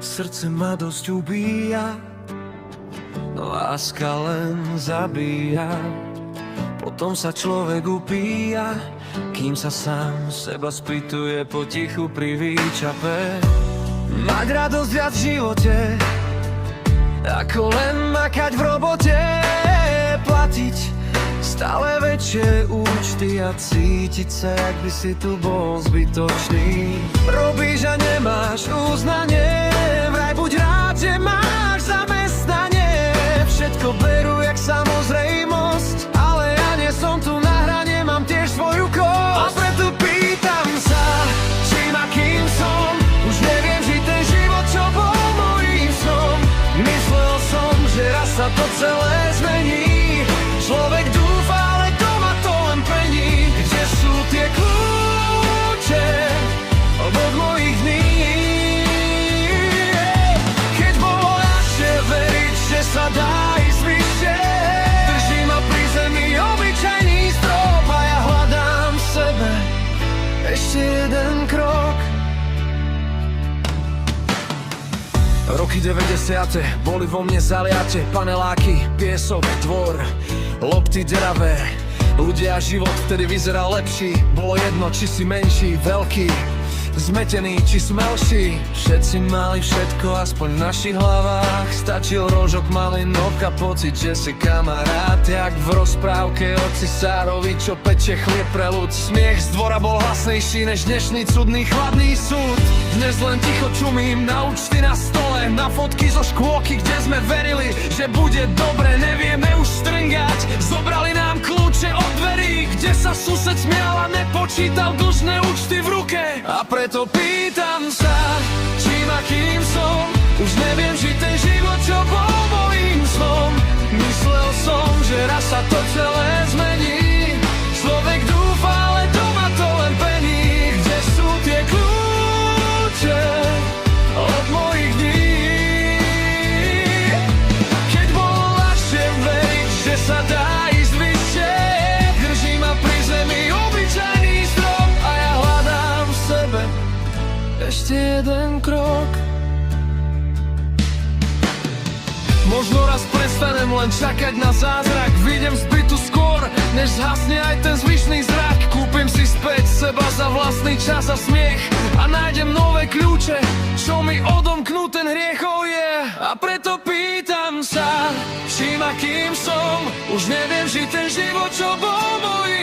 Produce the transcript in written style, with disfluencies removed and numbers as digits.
Srdce ma dosť ubíja, no láska len zabíja. Potom sa človek upíja, kým sa sám seba spýtuje potichu pri výčape. Mať radosť viac v živote, ako len makať v robote. Platiť stále väčšie účty a cítiť sa, jak by si tu bol zbytočný. Robíš a nemáš uznanie, vraj buď rád, že máš zamestnanie. Všetko berú jak samozrejmosť, ale ja nie som tu na hrane, mám tiež svoju kosť. A preto pýtam sa, čím a kým som, už neviem žiť ten život, čo bol mojím snom. Myslel som, že raz sa to celé zmení. Človek dúfa, ale doma to len pení. Kde sú tie kľúče od mojich dní? Keď bolo ľahšie veriť, že sa dá ísť vyššie, drží ma pri zemi obyčajný strop a ja hľadám v sebe ešte jeden krok. Roky 90. boli vo mne zaliate, paneláky, piesok, dvor, lopty deravé. Ľudia, život vtedy vyzeral lepší, bolo jedno, či si menší, veľký, zmetený či smelší. Všetci mali všetko, aspoň v našich hlavách. Stačil rožok, malinok a pocit, že si kamarát. Jak v rozprávke o cisárovi, čo peče chlieb pre ľud. Smiech z dvora bol hlasnejší než dnešný cudný chladný súd. Dnes len ticho čumím na účty na stole, na fotky zo škôlky, kde sme verili, že bude dobre. Nevieme už strngať, zobrali nám kľúče od dverí, kde sa sused smial a nepočítal dlžné účty v ruke. A preto pýtam sa, čím a kým som, už neviem žiť ten život, čo bol mojím snom. Myslel som, že raz sa to celé zmení. Človek dúfa, ale doma to len pení. Kde sú tie kľúče od mojich dní? Keď bolo ľahšie veriť, že sa dá ísť vyššie, drží ma pri zemi obyčajný strop a ja hľadám v sebe ešte jeden krok. Možno raz prestanem len čakať na zázrak, vyjdem z bytu skôr, než zhasne aj ten zvyšný zrak. Kúpim si späť seba za vlastný čas a smiech a nájdem nové kľúče, čo mi odomknú ten hriechov je. A preto pýtam sa, čím a kým som, už neviem žiť ten život, čo bol môj.